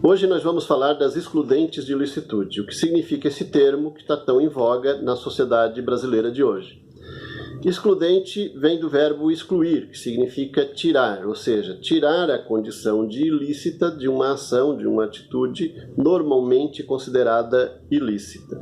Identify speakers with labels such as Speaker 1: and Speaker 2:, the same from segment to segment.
Speaker 1: Hoje nós vamos falar das excludentes de ilicitude, o que significa esse termo que está tão em voga na sociedade brasileira de hoje. Excludente vem do verbo excluir, que significa tirar, ou seja, tirar a condição de ilícita de uma ação, de uma atitude normalmente considerada ilícita.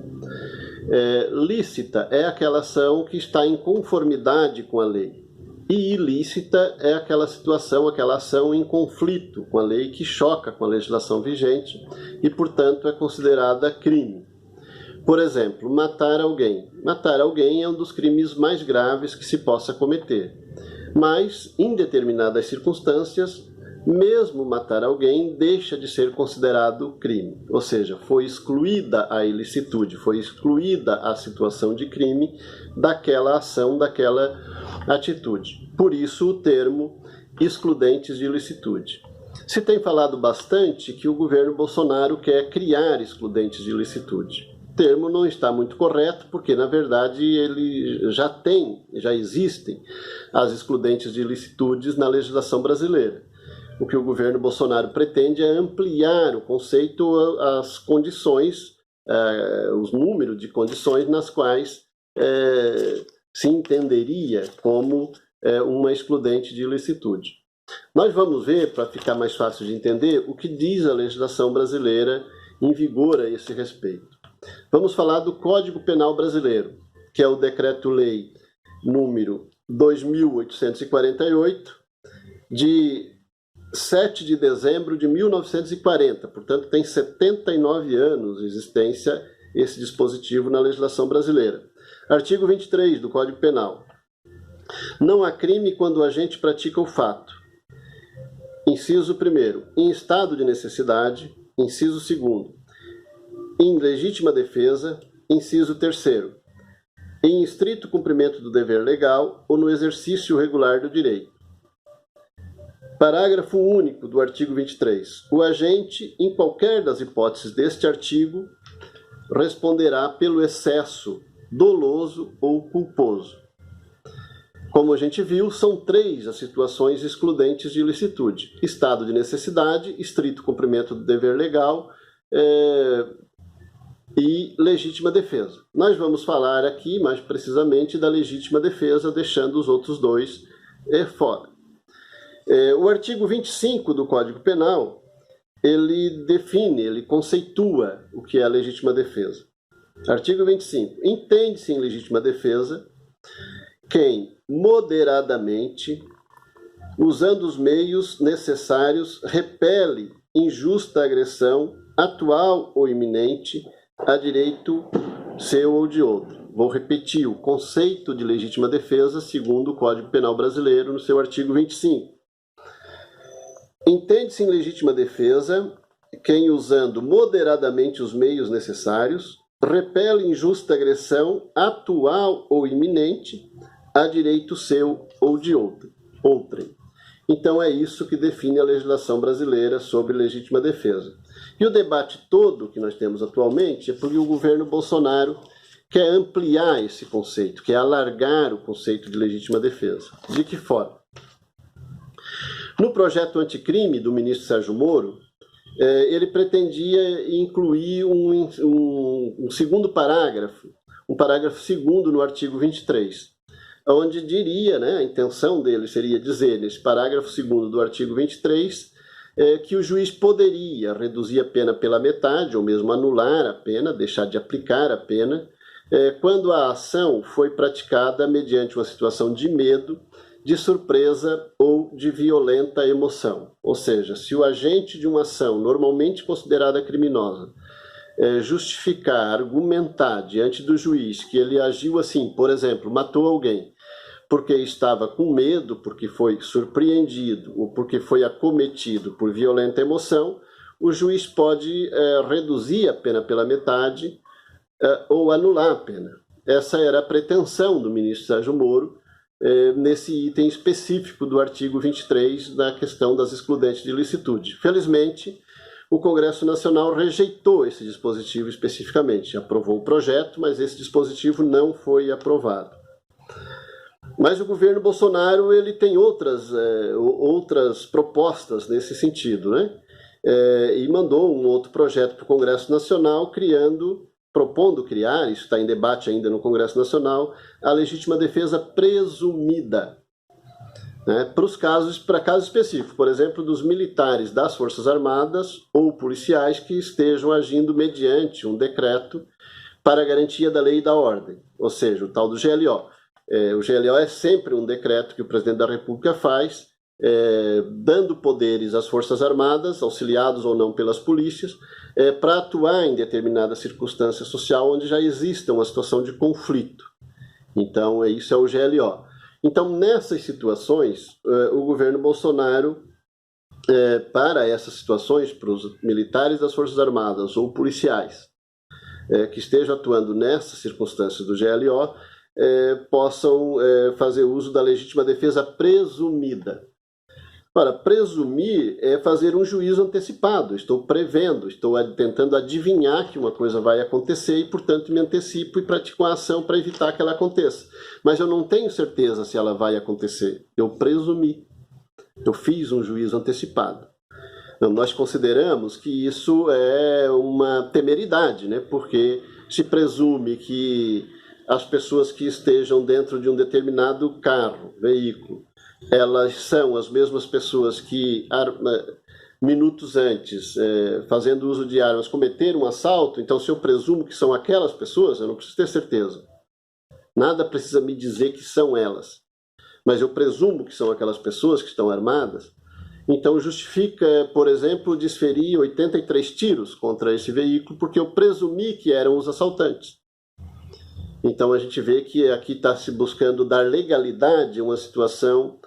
Speaker 1: Lícita é aquela ação que está em conformidade com a lei. E ilícita é aquela situação, aquela ação em conflito com a lei que choca com a legislação vigente e, portanto, é considerada crime. Por exemplo, matar alguém. Matar alguém é um dos crimes mais graves que se possa cometer. Mas, em determinadas circunstâncias, mesmo matar alguém deixa de ser considerado crime. Ou seja, foi excluída a ilicitude, foi excluída a situação de crime daquela ação, daquela atitude. Por isso o termo excludentes de ilicitude. Se tem falado bastante que o governo Bolsonaro quer criar excludentes de ilicitude. O termo não está muito correto, porque na verdade ele já existem as excludentes de ilicitudes na legislação brasileira. O que o governo Bolsonaro pretende é ampliar o conceito às condições, os números de condições nas quais se entenderia como uma excludente de ilicitude. Nós vamos ver, para ficar mais fácil de entender, o que diz a legislação brasileira em vigor a esse respeito. Vamos falar do Código Penal Brasileiro, que é o Decreto-Lei número 2.848, de 7 de dezembro de 1940, portanto tem 79 anos de existência esse dispositivo na legislação brasileira. Artigo 23 do Código Penal. Não há crime quando o agente pratica o fato. Inciso 1º, em estado de necessidade. Inciso 2º, em legítima defesa. Inciso 3º, em estrito cumprimento do dever legal ou no exercício regular do direito. Parágrafo único do artigo 23. O agente, em qualquer das hipóteses deste artigo, responderá pelo excesso doloso ou culposo. Como a gente viu, são 3 as situações excludentes de ilicitude: estado de necessidade, estrito cumprimento do dever legal e legítima defesa. Nós vamos falar aqui mais precisamente da legítima defesa, deixando os outros 2 fora. O artigo 25 do Código Penal, ele define, ele conceitua o que é a legítima defesa. Artigo 25. Entende-se em legítima defesa quem moderadamente, usando os meios necessários, repele injusta agressão, atual ou iminente, a direito seu ou de outro. Vou repetir o conceito de legítima defesa segundo o Código Penal Brasileiro no seu artigo 25. Entende-se em legítima defesa quem, usando moderadamente os meios necessários, repele injusta agressão, atual ou iminente, a direito seu ou de outrem. Então é isso que define a legislação brasileira sobre legítima defesa. E o debate todo que nós temos atualmente é porque o governo Bolsonaro quer ampliar esse conceito, quer alargar o conceito de legítima defesa. De que forma? No projeto anticrime do ministro Sérgio Moro, ele pretendia incluir um segundo parágrafo, um parágrafo 2º no artigo 23, onde diria, a intenção dele seria dizer, nesse parágrafo 2º do artigo 23, que o juiz poderia reduzir a pena pela metade, ou mesmo anular a pena, deixar de aplicar a pena, quando a ação foi praticada mediante uma situação de medo, de surpresa ou de violenta emoção. Ou seja, se o agente de uma ação normalmente considerada criminosa justificar, argumentar diante do juiz que ele agiu assim, por exemplo, matou alguém porque estava com medo, porque foi surpreendido ou porque foi acometido por violenta emoção, o juiz pode reduzir a pena pela metade ou anular a pena. Essa era a pretensão do ministro Sérgio Moro nesse item específico do artigo 23 da questão das excludentes de ilicitude. Felizmente, o Congresso Nacional rejeitou esse dispositivo especificamente, aprovou o projeto, mas esse dispositivo não foi aprovado. Mas o governo Bolsonaro ele tem outras propostas nesse sentido, e mandou um outro projeto para o Congresso Nacional, propondo criar, isso está em debate ainda no Congresso Nacional, a legítima defesa presumida, né, para casos específicos, por exemplo, dos militares das Forças Armadas ou policiais que estejam agindo mediante um decreto para a garantia da lei e da ordem, ou seja, o tal do GLO. O GLO é sempre um decreto que o presidente da República faz, dando poderes às Forças Armadas, auxiliados ou não pelas polícias, para atuar em determinada circunstância social onde já exista uma situação de conflito. Então, isso é o GLO. Então, nessas situações, o governo Bolsonaro, para essas situações, para os militares das Forças Armadas ou policiais que estejam atuando nessas circunstâncias do GLO, possam fazer uso da legítima defesa presumida. Ora, presumir é fazer um juízo antecipado. Estou prevendo, estou tentando adivinhar que uma coisa vai acontecer e, portanto, me antecipo e pratico uma ação para evitar que ela aconteça. Mas eu não tenho certeza se ela vai acontecer. Eu presumi. Eu fiz um juízo antecipado. Então, nós consideramos que isso é uma temeridade, né? Porque se presume que as pessoas que estejam dentro de um determinado carro, veículo, elas são as mesmas pessoas que minutos antes, fazendo uso de armas, cometeram um assalto. Então, se eu presumo que são aquelas pessoas, eu não preciso ter certeza. Nada precisa me dizer que são elas. Mas eu presumo que são aquelas pessoas que estão armadas. Então, justifica, por exemplo, desferir 83 tiros contra esse veículo, porque eu presumi que eram os assaltantes. Então, a gente vê que aqui está se buscando dar legalidade a uma situação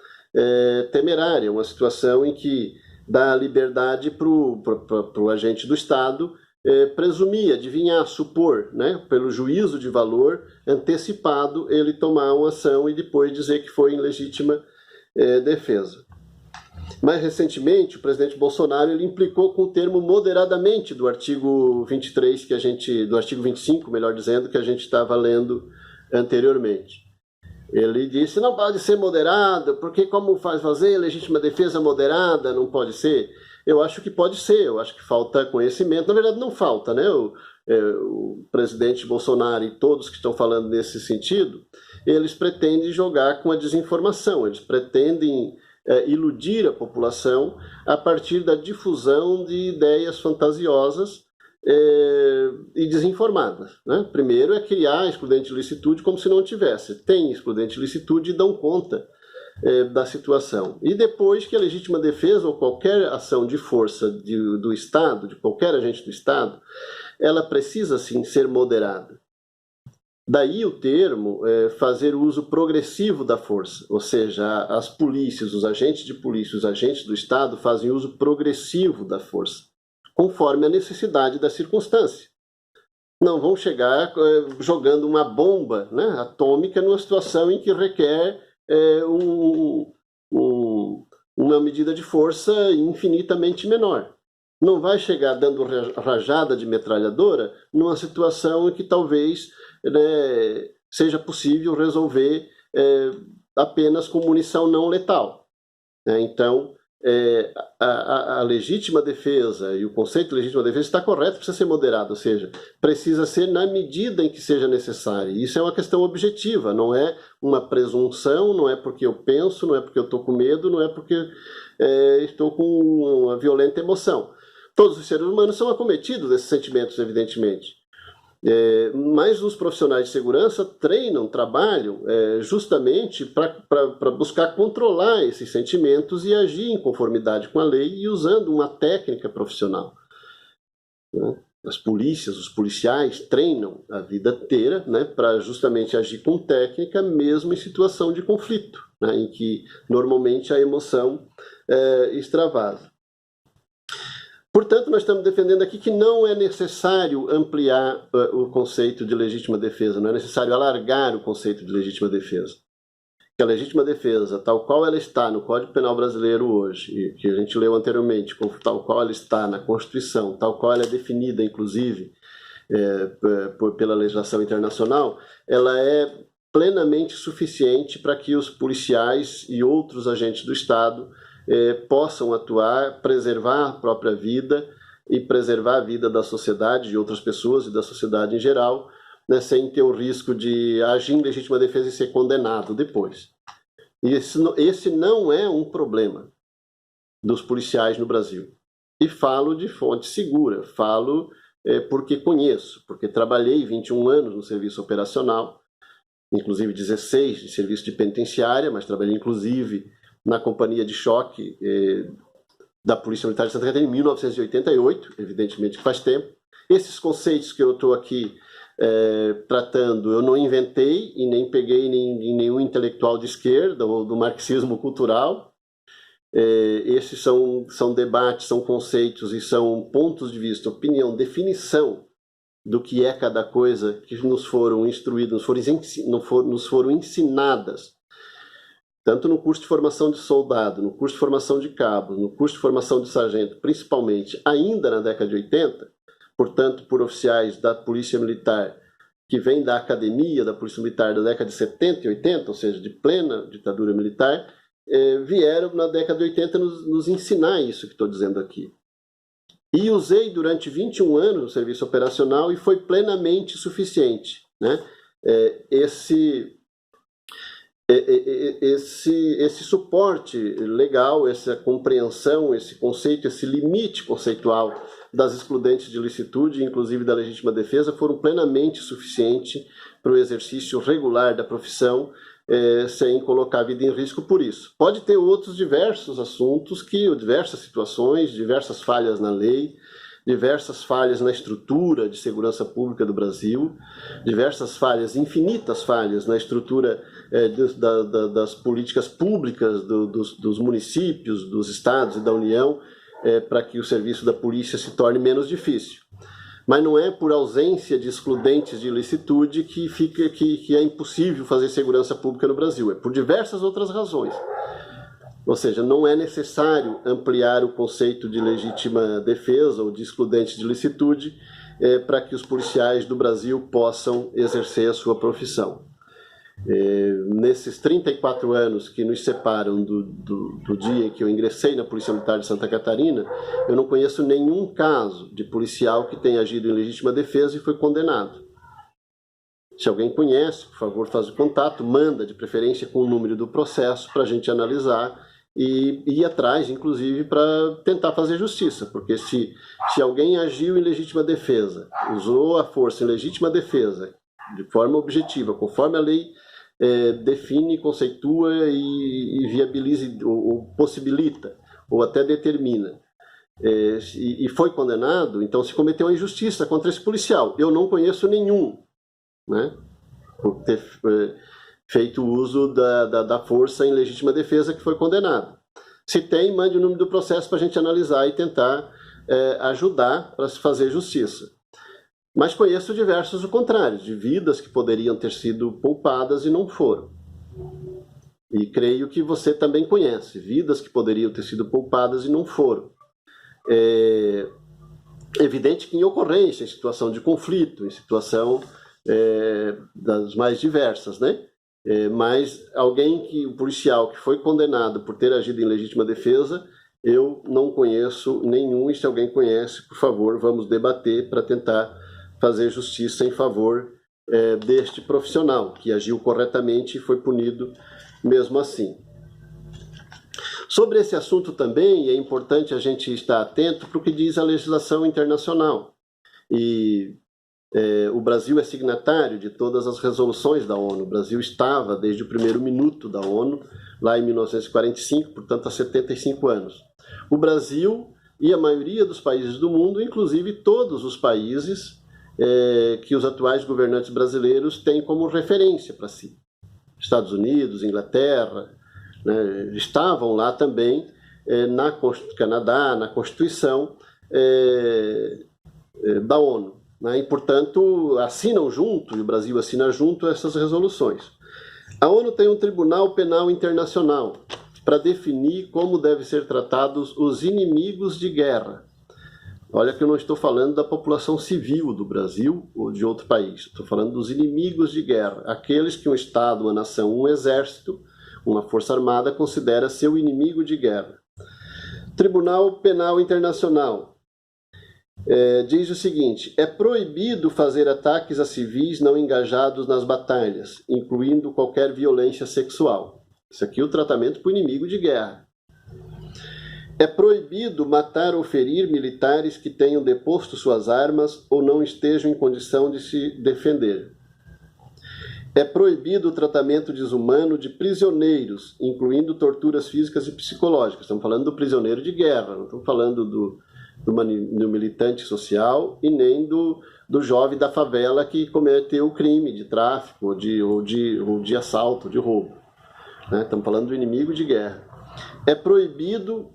Speaker 1: temerária, uma situação em que dá liberdade para o agente do Estado presumir, adivinhar, supor, né, pelo juízo de valor antecipado, ele tomar uma ação e depois dizer que foi em legítima defesa. Mais recentemente, o presidente Bolsonaro ele implicou com o termo moderadamente do artigo 23, do artigo 25, melhor dizendo, que a gente estava lendo anteriormente. Ele disse, não pode ser moderado, porque como fazer legítima defesa moderada, não pode ser? Eu acho que pode ser, eu acho que falta conhecimento. Na verdade, não falta, né? O presidente Bolsonaro e todos que estão falando nesse sentido, eles pretendem jogar com a desinformação, eles pretendem iludir a população a partir da difusão de ideias fantasiosas e desinformadas, né? Primeiro é criar excludente de licitude como se não tivesse. Tem excludente de licitude e dão conta da situação. E depois que a legítima defesa ou qualquer ação de força do Estado, de qualquer agente do Estado, ela precisa sim ser moderada. Daí o termo fazer uso progressivo da força, ou seja, as polícias, os agentes de polícia, os agentes do Estado fazem uso progressivo da força, conforme a necessidade da circunstância. Não vão chegar jogando uma bomba, né, atômica numa situação em que requer uma medida de força infinitamente menor. Não vai chegar dando rajada de metralhadora numa situação em que talvez seja possível resolver apenas com munição não letal. Então, a legítima defesa e o conceito de legítima defesa está correto, precisa ser moderado, ou seja, precisa ser na medida em que seja necessário. Isso é uma questão objetiva, não é uma presunção, não é porque eu penso, não é porque eu estou com medo, não é porque estou com uma violenta emoção. Todos os seres humanos são acometidos desses sentimentos, evidentemente. Mas os profissionais de segurança treinam, trabalham justamente para buscar controlar esses sentimentos e agir em conformidade com a lei e usando uma técnica profissional. As polícias, os policiais treinam a vida inteira, né, para justamente agir com técnica mesmo em situação de conflito, né, em que normalmente a emoção extravasa. Portanto, nós estamos defendendo aqui que não é necessário ampliar o conceito de legítima defesa, não é necessário alargar o conceito de legítima defesa. Que a legítima defesa, tal qual ela está no Código Penal Brasileiro hoje, e que a gente leu anteriormente, tal qual ela está na Constituição, tal qual ela é definida, inclusive, pela legislação internacional, ela é plenamente suficiente para que os policiais e outros agentes do Estado possam atuar, preservar a própria vida e preservar a vida da sociedade, de outras pessoas e da sociedade em geral, né, sem ter o risco de agir em legítima defesa e ser condenado depois. E esse não é um problema dos policiais no Brasil. E falo de fonte segura, falo porque conheço, porque trabalhei 21 anos no serviço operacional, inclusive 16 de serviço de penitenciária, mas trabalhei inclusive na companhia de choque da Polícia Militar de Santa Catarina em 1988, evidentemente que faz tempo. Esses conceitos que eu estou aqui tratando, eu não inventei e nem peguei em nenhum intelectual de esquerda ou do marxismo cultural. Esses são debates, são conceitos e são pontos de vista, opinião, definição do que é cada coisa que nos foram instruídos, nos foram ensinadas, tanto no curso de formação de soldado, no curso de formação de cabo, no curso de formação de sargento, principalmente ainda na década de 80, portanto, por oficiais da Polícia Militar que vêm da academia da Polícia Militar da década de 70 e 80, ou seja, de plena ditadura militar, vieram na década de 80 nos ensinar isso que estou dizendo aqui. E usei durante 21 anos no serviço operacional e foi plenamente suficiente, né? Esse suporte legal, essa compreensão, esse conceito, esse limite conceitual das excludentes de licitude, inclusive da legítima defesa, foram plenamente suficientes para o exercício regular da profissão, sem colocar a vida em risco por isso. Pode ter outros diversos assuntos, diversas situações, diversas falhas na lei, diversas falhas na estrutura de segurança pública do Brasil, diversas falhas, infinitas falhas na estrutura das políticas públicas dos municípios, dos estados e da União, para que o serviço da polícia se torne menos difícil. Mas não é por ausência de excludentes de ilicitude que é impossível fazer segurança pública no Brasil. É por diversas outras razões. Ou seja, não é necessário ampliar o conceito de legítima defesa ou de excludente de ilicitude para que os policiais do Brasil possam exercer a sua profissão. Nesses 34 anos que nos separam do dia em que eu ingressei na Polícia Militar de Santa Catarina, eu não conheço nenhum caso de policial que tenha agido em legítima defesa e foi condenado. Se alguém conhece, por favor, faz o contato, manda de preferência com o número do processo para a gente analisar e ir atrás, inclusive, para tentar fazer justiça, porque se alguém agiu em legítima defesa, usou a força em legítima defesa, de forma objetiva, conforme a lei define, conceitua e viabiliza ou possibilita, ou até determina, e foi condenado, então se cometeu uma injustiça contra esse policial. Eu não conheço nenhum, né, por ter feito uso da força em legítima defesa que foi condenado. Se tem, mande o número do processo para a gente analisar e tentar ajudar para se fazer justiça. Mas conheço diversos o contrário, de vidas que poderiam ter sido poupadas e não foram. E creio que você também conhece vidas que poderiam ter sido poupadas e não foram. É evidente que em ocorrência, em situação de conflito, em situação das mais diversas, né? Mas o policial que foi condenado por ter agido em legítima defesa, eu não conheço nenhum, e se alguém conhece, por favor, vamos debater para tentar fazer justiça em favor deste profissional, que agiu corretamente e foi punido mesmo assim. Sobre esse assunto também é importante a gente estar atento para o que diz a legislação internacional. E o Brasil é signatário de todas as resoluções da ONU. O Brasil estava desde o primeiro minuto da ONU, lá em 1945, portanto há 75 anos. O Brasil e a maioria dos países do mundo, inclusive todos os países que os atuais governantes brasileiros têm como referência para si. Estados Unidos, Inglaterra, né, estavam lá também, Canadá, na Constituição da ONU. Né, e, portanto, assinam junto, e o Brasil assina junto, essas resoluções. A ONU tem um Tribunal Penal Internacional para definir como devem ser tratados os inimigos de guerra. Olha que eu não estou falando da população civil do Brasil ou de outro país. Estou falando dos inimigos de guerra. Aqueles que um Estado, uma nação, um exército, uma força armada considera seu inimigo de guerra. Tribunal Penal Internacional diz o seguinte: é proibido fazer ataques a civis não engajados nas batalhas, incluindo qualquer violência sexual. Isso aqui é o tratamento para o inimigo de guerra. É proibido matar ou ferir militares que tenham deposto suas armas ou não estejam em condição de se defender. É proibido o tratamento desumano de prisioneiros, incluindo torturas físicas e psicológicas. Estamos falando do prisioneiro de guerra, não estamos falando do militante social e nem do jovem da favela que cometeu o crime de tráfico ou de assalto, de roubo. Estamos falando do inimigo de guerra. É proibido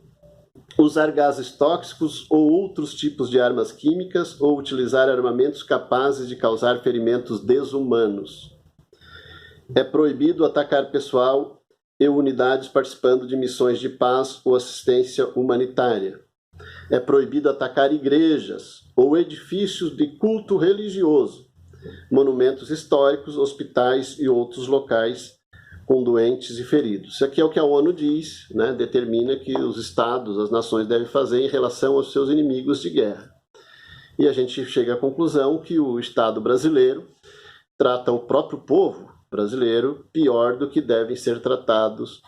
Speaker 1: usar gases tóxicos ou outros tipos de armas químicas ou utilizar armamentos capazes de causar ferimentos desumanos. É proibido atacar pessoal e unidades participando de missões de paz ou assistência humanitária. É proibido atacar igrejas ou edifícios de culto religioso, monumentos históricos, hospitais e outros locais com doentes e feridos. Isso aqui é o que a ONU diz, determina que os estados, as nações devem fazer em relação aos seus inimigos de guerra. E a gente chega à conclusão que o Estado brasileiro trata o próprio povo brasileiro pior do que devem ser tratados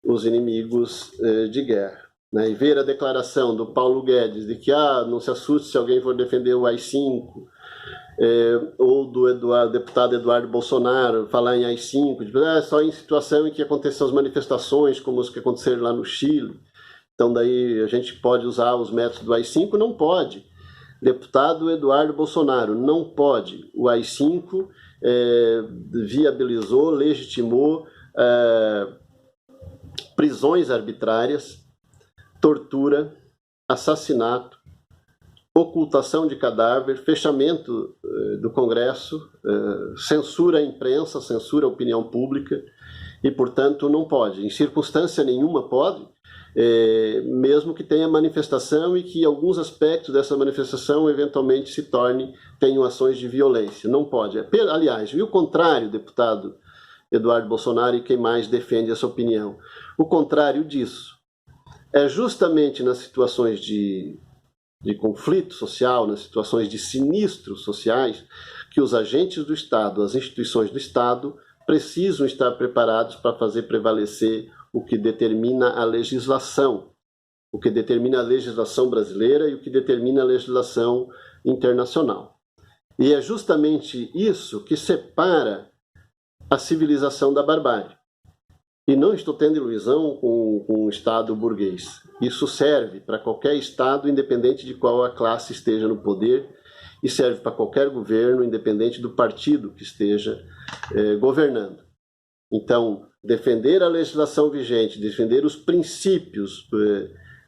Speaker 1: os inimigos de guerra. E ver a declaração do Paulo Guedes de que não se assuste se alguém for defender o AI-5, ou do deputado Eduardo Bolsonaro falar em AI-5, só em situação em que acontecem as manifestações como as que aconteceram lá no Chile, então daí a gente pode usar os métodos do AI-5, não pode. Deputado Eduardo Bolsonaro, não pode. O AI-5 viabilizou, legitimou prisões arbitrárias, tortura, assassinato, ocultação de cadáver, fechamento do Congresso, censura à imprensa, censura à opinião pública, e, portanto, não pode. Em circunstância nenhuma pode, mesmo que tenha manifestação e que alguns aspectos dessa manifestação eventualmente tenham ações de violência. Não pode. Aliás, e o contrário, deputado Eduardo Bolsonaro e quem mais defende essa opinião? O contrário disso. É justamente nas situações de conflito social, nas situações de sinistros sociais, que os agentes do Estado, as instituições do Estado, precisam estar preparados para fazer prevalecer o que determina a legislação brasileira e o que determina a legislação internacional. E é justamente isso que separa a civilização da barbárie. E não estou tendo ilusão com o Estado burguês. Isso serve para qualquer Estado, independente de qual a classe esteja no poder, e serve para qualquer governo, independente do partido que esteja governando. Então, defender a legislação vigente, defender os princípios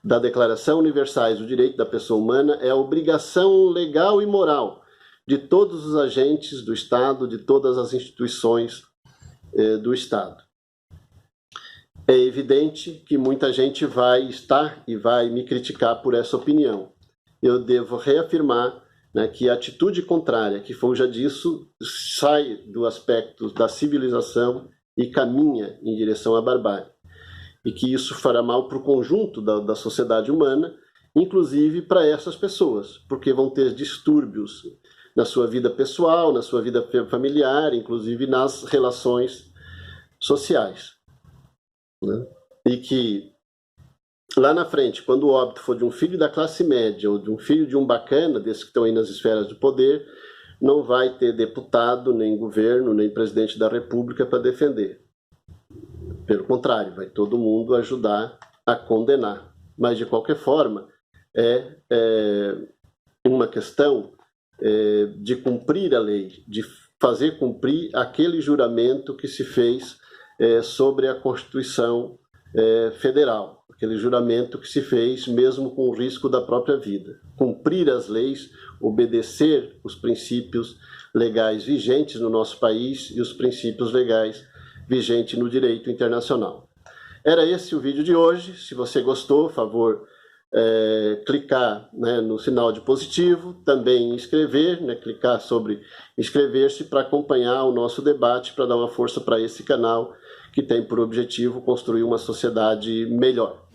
Speaker 1: da Declaração Universal do Direito da Pessoa Humana é a obrigação legal e moral de todos os agentes do Estado, de todas as instituições do Estado. É evidente que muita gente vai estar e vai me criticar por essa opinião. Eu devo reafirmar que a atitude contrária, que fuja disso, sai do aspecto da civilização e caminha em direção à barbárie. E que isso fará mal para o conjunto da sociedade humana, inclusive para essas pessoas, porque vão ter distúrbios na sua vida pessoal, na sua vida familiar, inclusive nas relações sociais. E que lá na frente, quando o óbito for de um filho da classe média ou de um filho de um bacana, desses que estão aí nas esferas do poder, não vai ter deputado, nem governo, nem presidente da República para defender. Pelo contrário, vai todo mundo ajudar a condenar. Mas, de qualquer forma, é uma questão de cumprir a lei, de fazer cumprir aquele juramento que se fez sobre a Constituição Federal, aquele juramento que se fez mesmo com o risco da própria vida. Cumprir as leis, obedecer os princípios legais vigentes no nosso país e os princípios legais vigentes no direito internacional. Era esse o vídeo de hoje. Se você gostou, por favor, clicar no sinal de positivo, também inscrever, clicar sobre inscrever-se para acompanhar o nosso debate, para dar uma força para esse canal que tem por objetivo construir uma sociedade melhor.